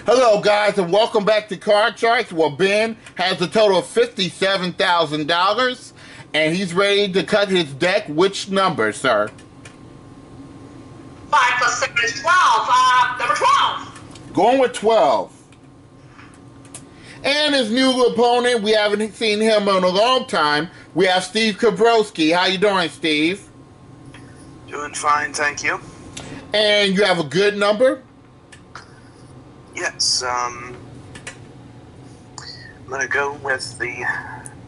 Hello, guys, and welcome back to Card Charts. Well, Ben has a total of $57,000, and he's ready to cut his deck. Which number, sir? 5 plus 7 is 12. Number 12. Going with 12. And his new opponent, we haven't seen him in a long time. We have Steve Kabrowski. How you doing, Steve? Doing fine, thank you. And you have a good number? Yes, I'm gonna go with the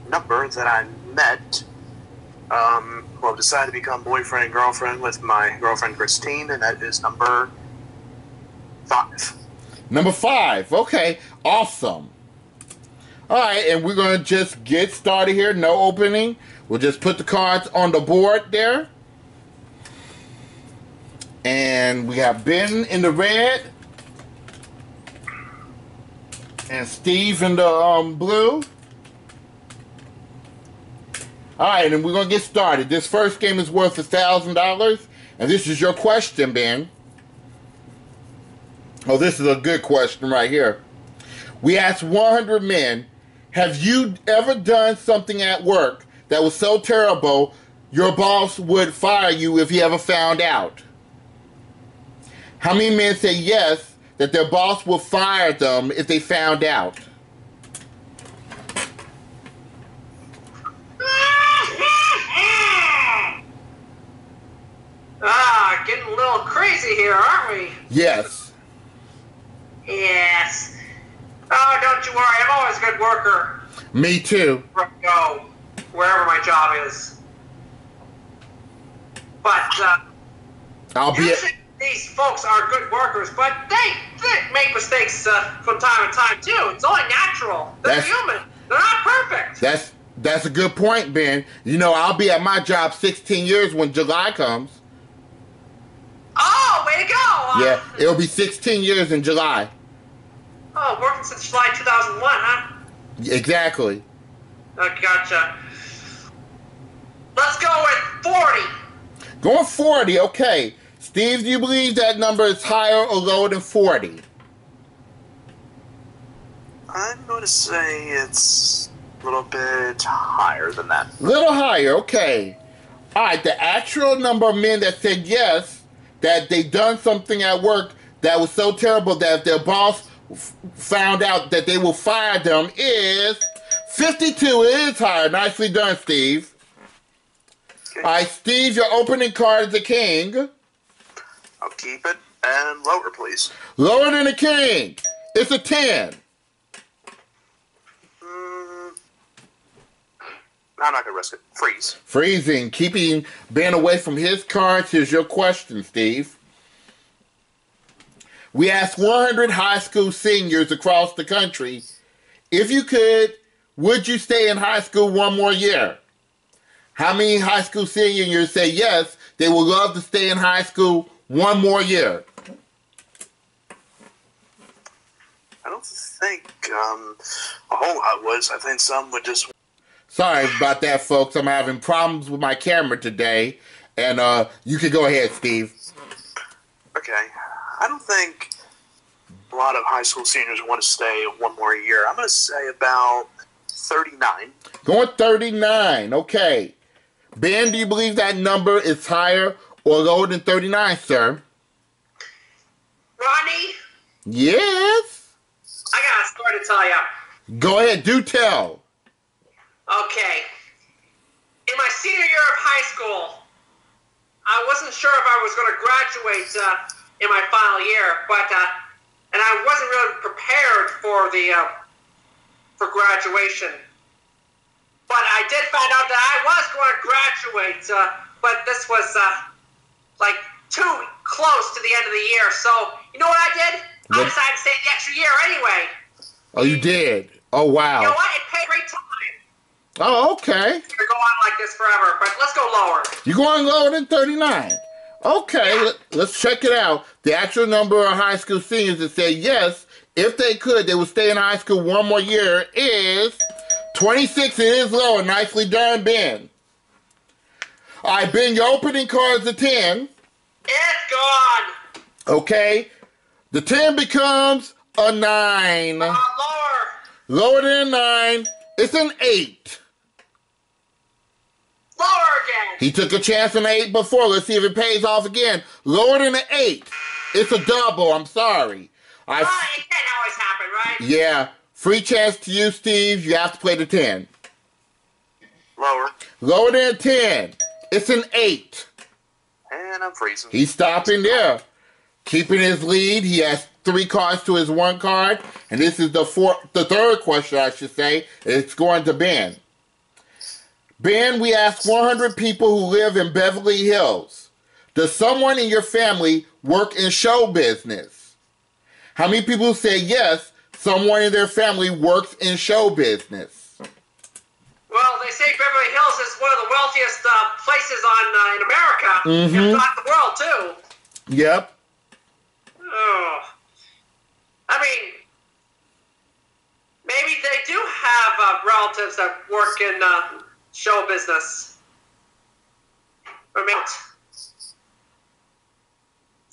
number that I met. Decided to become boyfriend and girlfriend with my girlfriend Christine, and that is number 5. Number 5. Okay, awesome. All right, and we're gonna just get started here. No opening. We'll just put the cards on the board there. And we have Ben in the red. And Steve in the blue. Alright, and we're going to get started. This first game is worth $1,000. And this is your question, Ben. Oh, this is a good question right here. We asked 100 men, have you ever done something at work that was so terrible your boss would fire you if he ever found out? How many men say yes, that their boss will fire them if they found out? Getting a little crazy here, aren't we? Yes. Yes. Oh, don't you worry. I'm always a good worker. Me too. Wherever I go, wherever my job is. But, I'll be usually these folks are good workers, but they make mistakes from time to time, too. It's only natural. They're human. They're not perfect. That's a good point, Ben. You know, I'll be at my job 16 years when July comes. Oh, way to go! Yeah, it'll be 16 years in July. Oh, working since July 2001, huh? Exactly. Oh, gotcha. Let's go with 40. Going 40, okay. Steve, do you believe that number is higher or lower than 40? I'm going to say it's a little bit higher than that. A little higher, okay. Alright, the actual number of men that said yes, that they done something at work that was so terrible that if their boss found out that they will fire them is 52. It is higher. Nicely done, Steve. Okay. Alright, Steve, your opening card is the king. I'll keep it, and lower, please. Lower than the king. It's a 10. I'm not going to risk it. Freeze. Freezing. Keeping Ben away from his cards. Here's your question, Steve. We asked 100 high school seniors across the country, if you could, would you stay in high school one more year? How many high school seniors say yes, they would love to stay in high school one more year? I don't think a whole lot was. I think some would just... Sorry about that, folks. I'm having problems with my camera today. And you can go ahead, Steve. Okay. I don't think a lot of high school seniors want to stay one more year. I'm going to say about 39. Going 39. Okay. Ben, do you believe that number is higher or lower than 39, sir? Ronnie? Yes? I got a story to tell you. Go ahead. Do tell. Okay. In my senior year of high school, I wasn't sure if I was going to graduate in my final year, but and I wasn't really prepared for for graduation. But I did find out that I was going to graduate, but this was like too close to the end of the year. So you know what I did? I decided to stay the extra year anyway. Oh, you did? Oh, wow. You know what? It paid great time. Oh, okay. You're going on like this forever, but let's go lower. You're going lower than 39. Okay, yeah. Let's check it out. The actual number of high school seniors that say yes, if they could, they would stay in high school one more year is 26. It is lower. Nicely done, Ben. All right, Ben, your opening card is a 10. It's gone. Okay. The 10 becomes a 9. Lower. Lower than a 9. It's an 8. Lower again. He took a chance on an 8 before. Let's see if it pays off again. Lower than an 8. It's a double. I'm sorry. It can't always happen, right? Yeah. Free chance to you, Steve. You have to play the 10. Lower. Lower than a 10. It's an 8. And I'm freezing. He's stopping there. Keeping his lead. He has 3 cards to his 1 card. And this is the third question, I should say. It's going to Ben. Ben, we asked 100 people who live in Beverly Hills. Does someone in your family work in show business? How many people say yes, someone in their family works in show business? Well, they say Beverly Hills is one of the wealthiest places in America, if not the world, too. Yep. Oh. I mean, maybe they do have relatives that work in show business. Or maybe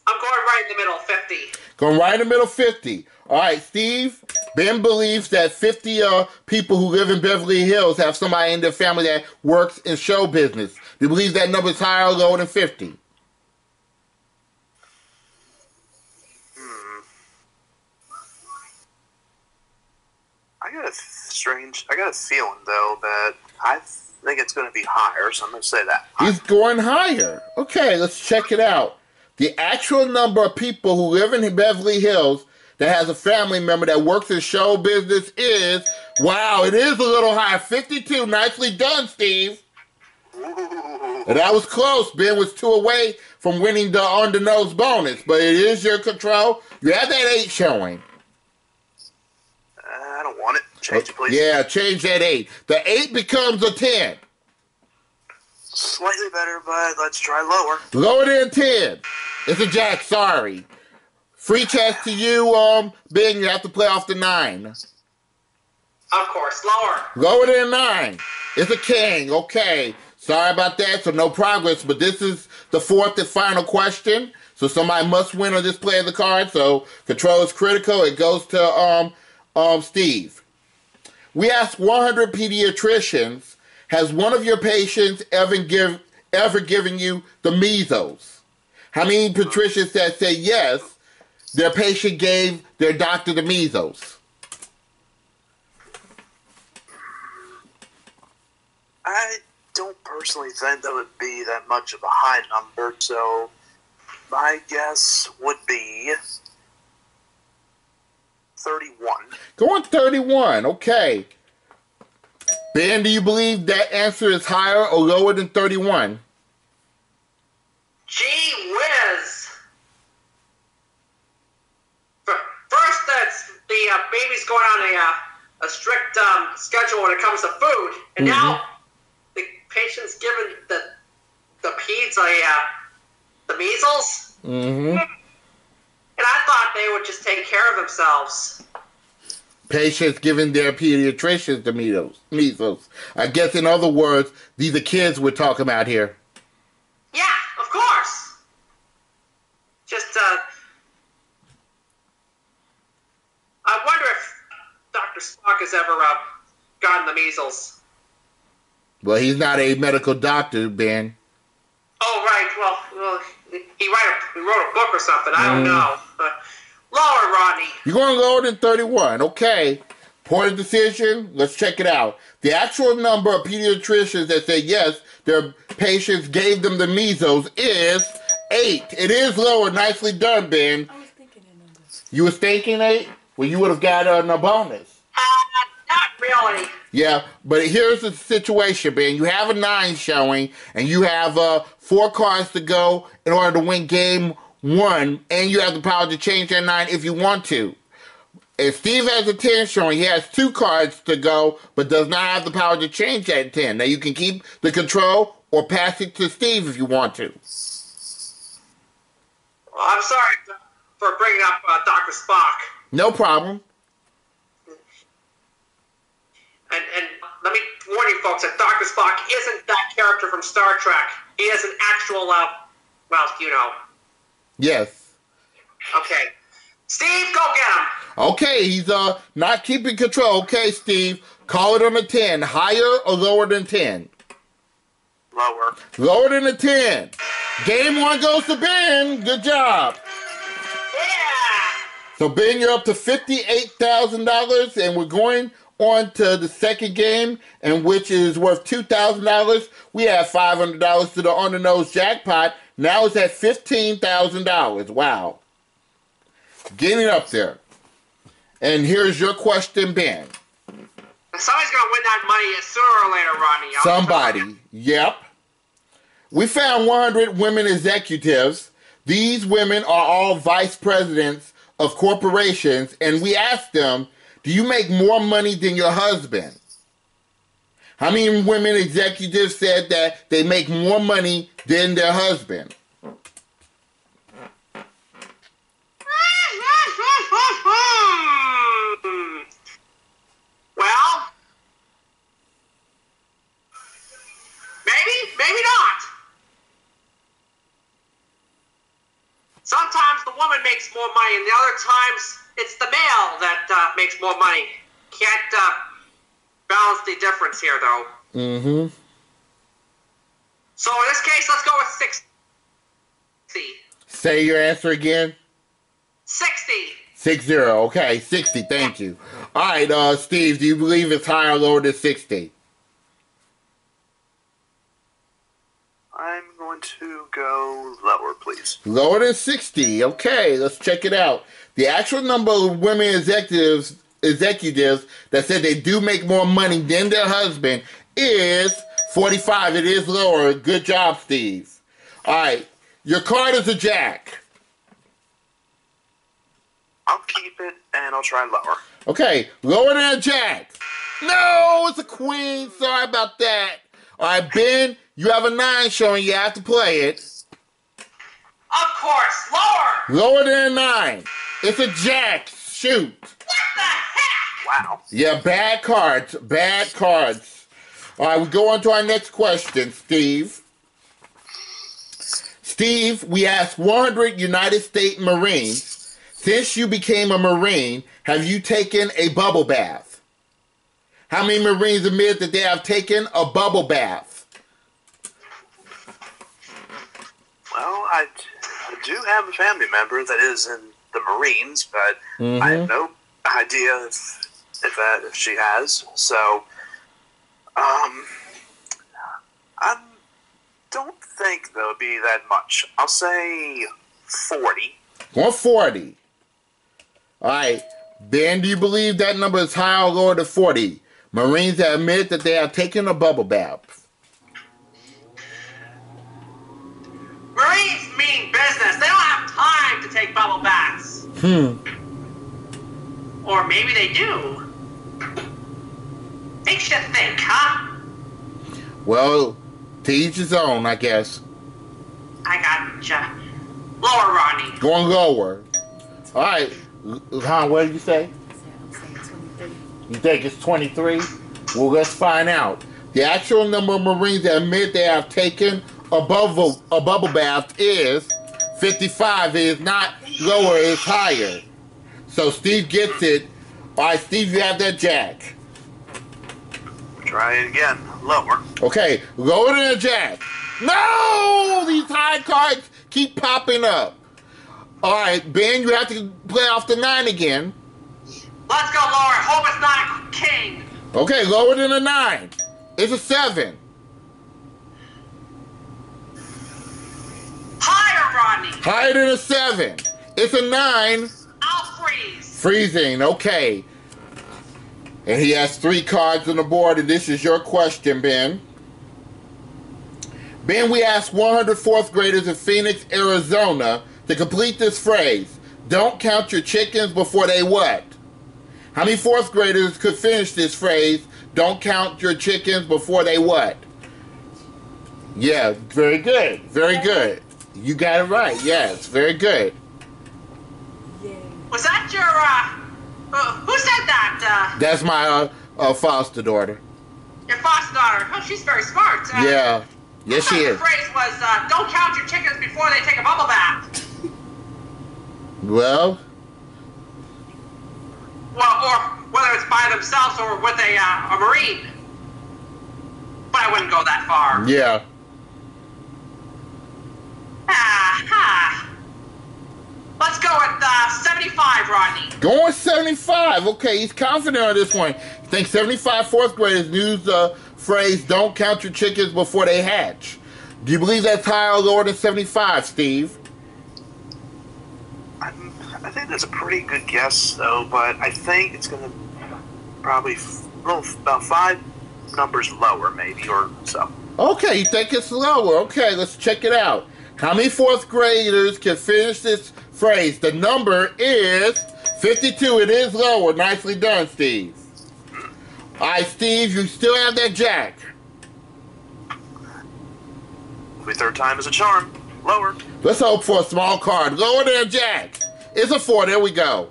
I'm going right in the middle, 50. Going right in the middle, 50. All right, Steve. Ben believes that 50 people who live in Beverly Hills have somebody in their family that works in show business. Do you believe that number is higher or lower than 50? I got a feeling, though, that I think it's going to be higher, so I'm going to say that. He's going higher. Okay, let's check it out. The actual number of people who live in Beverly Hills that has a family member that works in show business is, wow, it is a little high, 52. Nicely done, Steve. Ooh. And that was close. Ben was 2 away from winning the on-the-nose bonus, but it is your control. You have that 8 showing. I don't want it. Change it, please. Yeah, change that 8. The 8 becomes a 10. Slightly better, but let's try lower. Lower than 10. It's a jack, sorry. Free chance to you, Ben. You have to play off the 9. Of course, lower. Lower than 9. It's a king. Okay. Sorry about that. So no progress, but this is the 4th and final question. So somebody must win on this play of the card. So control is critical. It goes to Steve. We asked 100 pediatricians, has one of your patients ever given you the measles? How many pediatricians that say yes, their patient gave their doctor the measles? I don't personally think that would be that much of a high number, so my guess would be 31. Going 31, okay. Ben, do you believe that answer is higher or lower than 31? Gee whiz. First, that's the baby's going on a strict schedule when it comes to food, and now the patient's given the peds the measles. And I thought they would just take care of themselves. Patients giving their pediatricians the measles. I guess, in other words, these are kids we're talking about here. Yeah, of course. Just, I wonder if Dr. Spock has ever gotten the measles. Well, he's not a medical doctor, Ben. Oh, right. Well, he wrote a book or something. I don't know. Lower, Rodney. You're going lower than 31. Okay. Point of decision. Let's check it out. The actual number of pediatricians that say yes, their patients gave them the measles is 8. It is lower. Nicely done, Ben. I was thinking a number. You was thinking 8? Well, you would have got a bonus. Not really. Yeah, but here's the situation, Ben. You have a 9 showing, and you have 4 cards to go in order to win game 1, and you have the power to change that 9 if you want to. If Steve has a 10 showing, he has 2 cards to go, but does not have the power to change that 10. Now, you can keep the control or pass it to Steve if you want to. Well, I'm sorry for bringing up Dr. Spock. No problem. And let me warn you folks that Dr. Spock isn't that character from Star Trek. He is an actual, well, you know. Yes. Okay. Steve, go get him. Okay, he's not keeping control. Okay, Steve, call it on a 10. Higher or lower than 10? Lower. Lower than a 10. Game 1 goes to Ben. Good job. Yeah. So, Ben, you're up to $58,000, and we're going on to the second game, and which is worth $2,000. We have $500 to the on-the-nose jackpot. Now it's at $15,000. Wow. Getting up there. And here's your question, Ben. Somebody's going to win that money sooner or later, Rodney. Somebody. Yep. We found 100 women executives. These women are all vice presidents of corporations, and we asked them, do you make more money than your husband? How many women executives said that they make more money than their husband? Well, maybe not. Sometimes the woman makes more money, and the other times it's the male that makes more money. Can't balance the difference here, though. Mm-hmm. So in this case, let's go with 60. Say your answer again. 60. 60. Okay, 60. Thank you. All right, Steve, do you believe it's higher or lower than 60? I'm going to go lower, please. Lower than 60. Okay, let's check it out. The actual number of women executives that said they do make more money than their husband is 45. It is lower. Good job, Steve. All right, your card is a jack. I'll keep it, and I'll try lower. Okay, lower than a jack. No, it's a queen. Sorry about that. All right, Ben, you have a 9 showing. You have to play it. Of course, lower. Lower than a 9. It's a jack. Shoot. What the heck? Wow. Yeah, bad cards. Bad cards. All right, we go on to our next question, Steve. Steve, we asked 100 United States Marines, since you became a Marine, have you taken a bubble bath? How many Marines admit that they have taken a bubble bath? Well, I do have a family member that is in the Marines, but I have no idea if she has. So, I don't think that would be that much. I'll say 40. 140. All right. Ben, do you believe that number is higher or lower than 40? Marines that admit that they have taken a bubble bath. Marines mean business. They don't have time to take bubble baths. Or maybe they do. Makes you think, huh? Well, to each his own, I guess. I gotcha. Lower, Rodney. Going lower. All right. Huh, what did you say? You think it's 23? Well, let's find out. The actual number of Marines that admit they have taken a bubble bath is 55. It is not lower, it's higher. So Steve gets it. All right, Steve, you have that jack. Try it again. Lower. Okay, lower than a jack. No! These high cards keep popping up. All right, Ben, you have to play off the 9 again. Let's go lower. Hope it's not a king. Okay, lower than a 9. It's a 7. Higher, Rodney. Higher than a 7. It's a 9. I'll freeze. Freezing, okay. And he has 3 cards on the board, and this is your question, Ben. Ben, we asked 100 fourth graders in Phoenix, Arizona to complete this phrase. Don't count your chickens before they what? How many fourth graders could finish this phrase? Don't count your chickens before they what? Yeah, very good. Very good. You got it right. Yes, very good. Was that your, who said that? That's my foster daughter. Your foster daughter. Oh, she's very smart. Yeah. Yes, she is. The phrase was, don't count your chickens before they take a bubble bath. Well, or whether it's by themselves or with a Marine. But I wouldn't go that far. Yeah. Let's go with 75, Rodney. Going 75. Okay, he's confident on this one. He thinks 75 fourth graders use the phrase, don't count your chickens before they hatch. Do you believe that's higher or lower than 75, Steve? I think that's a pretty good guess, though, but I think it's going to probably about 5 numbers lower, maybe, or so. Okay, you think it's lower. Okay, let's check it out. How many fourth graders can finish this phrase? The number is 52. It is lower. Nicely done, Steve. All right, Steve, you still have that jack. Maybe third time is a charm. Lower. Let's hope for a small card. Lower than a jack. It's a 4. There we go.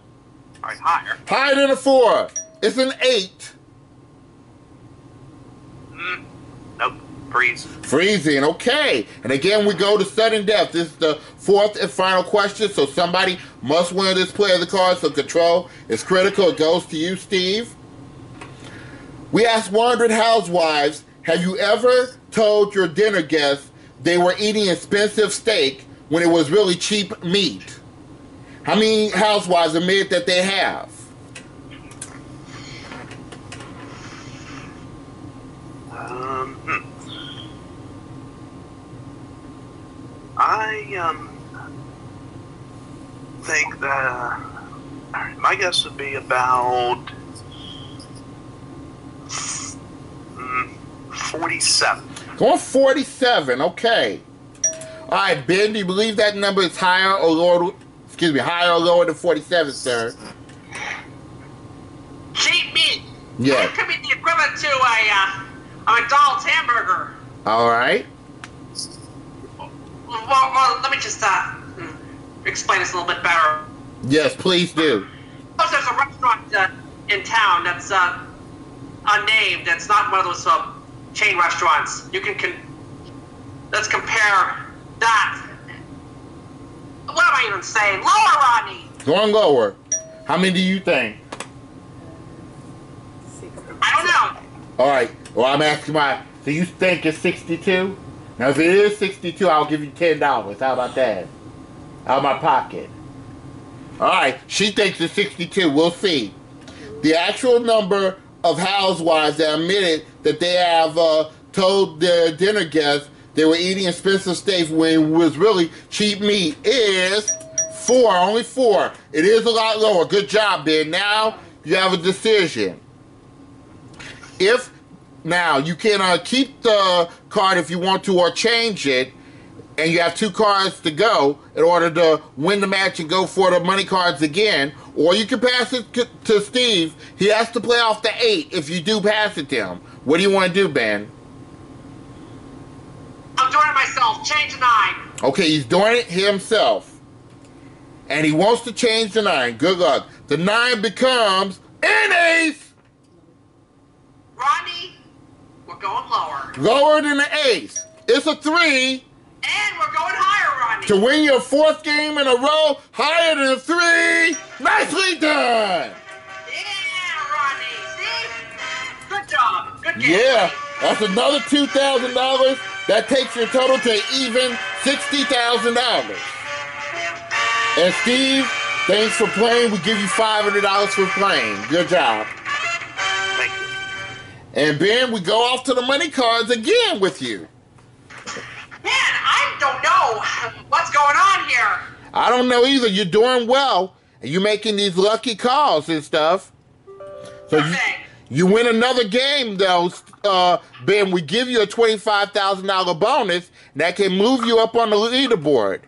All right, higher. Higher than a 4. It's an 8. Nope. Freeze. Freezing. Okay. And again, we go to sudden death. This is the fourth and final question, so somebody must win this play of the card, so control is critical. It goes to you, Steve. We asked 100 housewives, have you ever told your dinner guests they were eating expensive steak when it was really cheap meat? How many housewives admit that they have? I think that my guess would be about 47. Going 47, okay. All right, Ben, do you believe that number is higher or lower? Excuse me, higher or lower than 47, sir? Cheap meat. Yeah. That could be the equivalent to a McDonald's hamburger. All right. Well, let me just explain this a little bit better. Yes, please do. Suppose there's a restaurant in town that's unnamed. That's not one of those chain restaurants. You can let's compare that. What am I even saying? Lower, Rodney. Going lower. How many do you think? I don't know. All right. Well, I'm asking so you think it's 62? Now, if it is 62, I'll give you $10. How about that? Out of my pocket. All right. She thinks it's 62. We'll see. The actual number of housewives that admitted that they have told their dinner guests they were eating expensive steak when it was really cheap meat is 4. Only 4. It is a lot lower. Good job, Ben. Now you have a decision. Now, you can keep the card if you want to or change it, and you have 2 cards to go in order to win the match and go for the money cards again, or you can pass it to Steve. He has to play off the 8 if you do pass it to him. What do you want to do, Ben? I'm doing it myself. Change 9. Okay, he's doing it himself. And he wants to change the 9. Good luck. The 9 becomes an ace! Rodney, we're going lower. Lower than the ace. It's a 3. And we're going higher, Rodney. To win your 4th game in a row, higher than a 3. Nicely done! Yeah, Rodney. See? Good job. Good game. Yeah, that's another $2,000. That takes your total to even $60,000. And Steve, thanks for playing. We give you $500 for playing. Good job. Thank you. And Ben, we go off to the money cards again with you. Man, I don't know what's going on here. I don't know either. You're doing well. And you're making these lucky calls and stuff. So you win another game, though, Ben. We give you a $25,000 bonus. That can move you up on the leaderboard.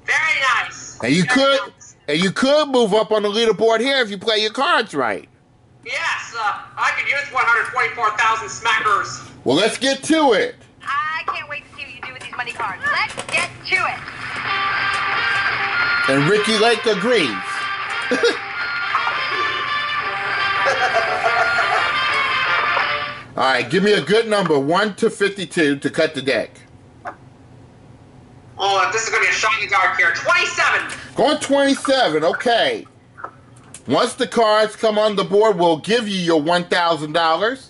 Very nice. And you could move up on the leaderboard here if you play your cards right. Yes, I could use 144,000 smackers. Well, let's get to it. I can't wait to see what you do with these money cards. Let's get to it. And Ricky Lake agrees. All right, give me a good number, 1 to 52, to cut the deck. Oh, this is going to be a shot in the dark here. 27. Going 27, okay. Once the cards come on the board, we'll give you your $1,000.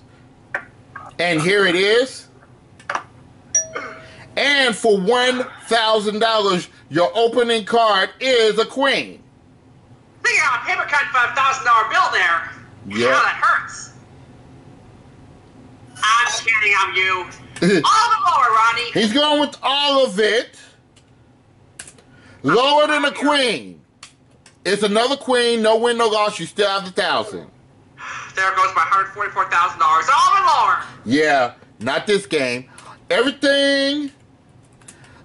And here it is. And for $1,000, your opening card is a queen. Think of a paper cut for a $1,000 bill there. Yeah. How that hurts. I'm kidding, I'm you. All the lower, Ronnie. He's going with all of it. Lower than a queen. It's another queen, no win, no loss. You still have the 1,000. There goes my $144,000. All the lower. Yeah, not this game. Everything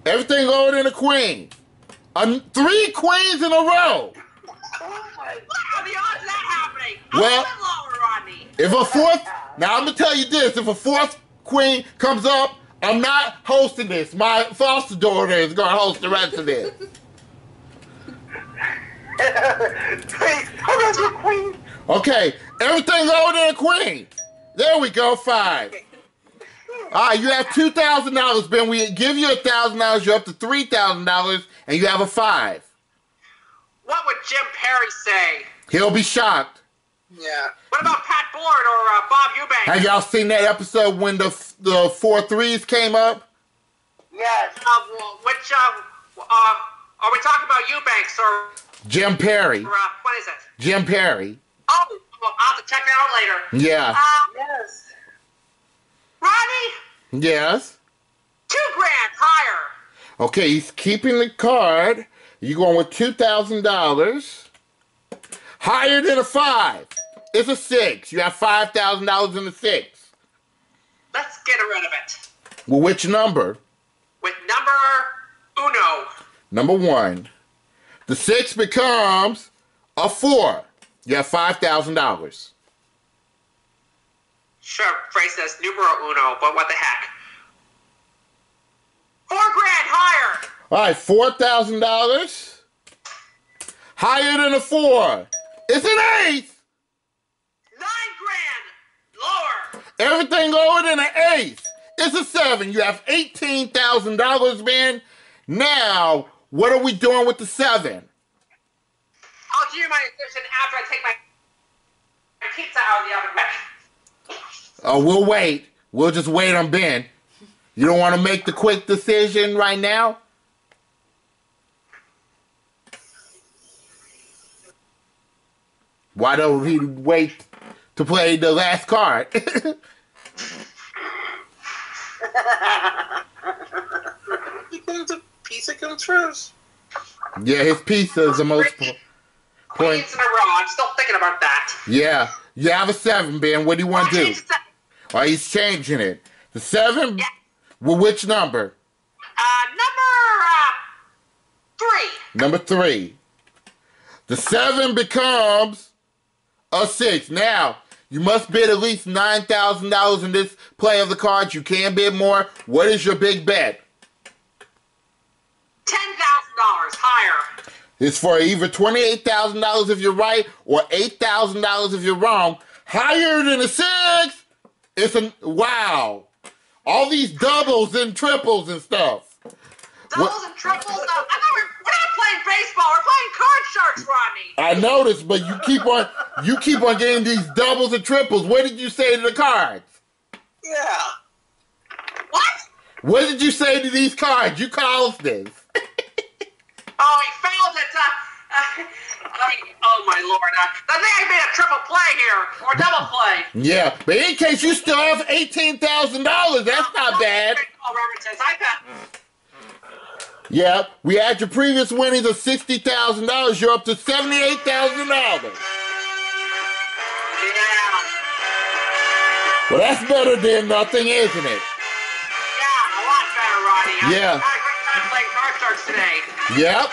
lower than a queen. 3 queens in a row. What are the odds of that happening? Well, Lower, Rodney. if a fourth, now I'm gonna tell you this: if a fourth queen comes up, I'm not hosting this. My foster daughter is gonna host the rest of this. How about your queen? Okay, everything lower than a queen. There we go, 5. All right, you have $2,000, Ben. We give you $1,000. You're up to $3,000, and you have a 5. What would Jim Perry say? He'll be shocked. Yeah. What about Pat Bullard or Bob Eubanks? Have y'all seen that episode when the 4 threes came up? Yes. Which, are we talking about Eubanks or Jim Perry. what is it? Jim Perry. Oh, well, I'll have to check that out later. Yeah. Yes. Ronnie, Yes. $2,000 higher. Okay, he's keeping the card. You're going with $2,000. Higher than a 5. It's a 6. You have $5,000 in the 6. Let's get rid of it. Well, which number? With number uno. Number 1. The 6 becomes a 4. You have $5,000. Sure, phrase says numero uno, but what the heck? $4,000 higher. All right, $4,000. Higher than a 4. It's an 8. $9,000 lower. Everything lower than an 8. It's a 7. You have $18,000, man. Now, what are we doing with the 7? I'll give you my decision after I take my pizza out of the oven. Oh, we'll wait. We'll just wait on Ben. You don't want to make the quick decision right now? Why don't he wait to play the last card? Because the pizza comes first. Yeah, his pizza is the most point. Queens in a row. I'm still thinking about that. Yeah, you have a 7, Ben. What do you want to do? Oh, he's changing it. The 7? Yeah. Well, which number? Number 3. Number 3. The 7 becomes a 6. Now, you must bid at least $9,000 in this play of the cards. You can bid more. What is your big bet? $10,000 higher. It's for either $28,000 if you're right or $8,000 if you're wrong. Higher than a 6. It's a wow. All these doubles and triples and stuff. Doubles and triples? I thought we're not playing baseball. We're playing card sharks, Rodney. I noticed, but you keep on getting these doubles and triples. What did you say to the cards? Yeah. What? What did you say to these cards? You caused this. Oh, he fouled it. Oh, my Lord. I think I made a triple play here, or double play. Yeah, but in case you still have $18,000, that's not bad. Baseball references. I got... Yeah, we had your previous winnings of $60,000. You're up to $78,000. Yeah. Well, that's better than nothing, isn't it? Yeah, a lot better, Rodney. Yeah. I had a great time playing card sharks today. Yep.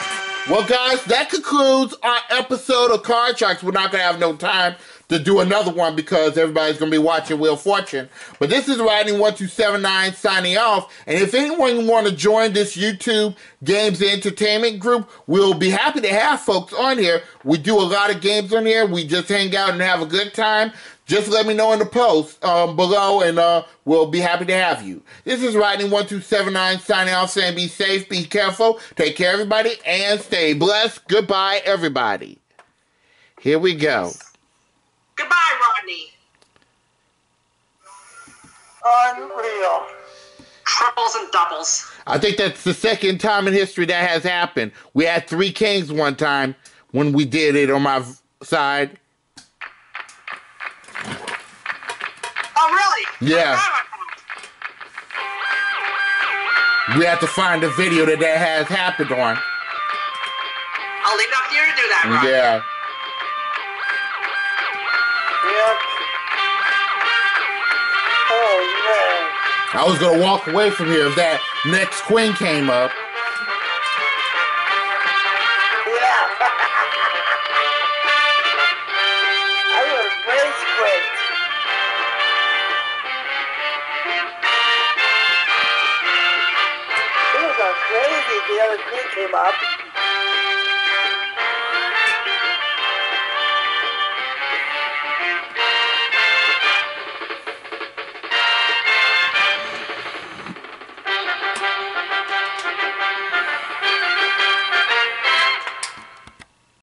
Well, guys, that concludes our episode of Card Sharks. We're not going to have no time to do another one because everybody's going to be watching Wheel of Fortune. But this is Rodney1279 signing off. And if anyone want to join this YouTube Games and Entertainment group, we'll be happy to have folks on here. We do a lot of games on here. We just hang out and have a good time. Just let me know in the post below, and we'll be happy to have you. This is Rodney1279 signing off, saying be safe, be careful, take care, everybody, and stay blessed. Goodbye, everybody. Here we go. Goodbye, Rodney. Unreal. Triples and doubles. I think that's the second time in history that has happened. We had 3 kings one time when we did it on my side. Oh, really? Yeah. We have to find a video that has happened on. I'll leave it up to you to do that, Rodney. Yeah. Yep. Oh, man. I was going to walk away from here if that next queen came up. Yeah. I was rage quit. It was crazy. The other queen came up.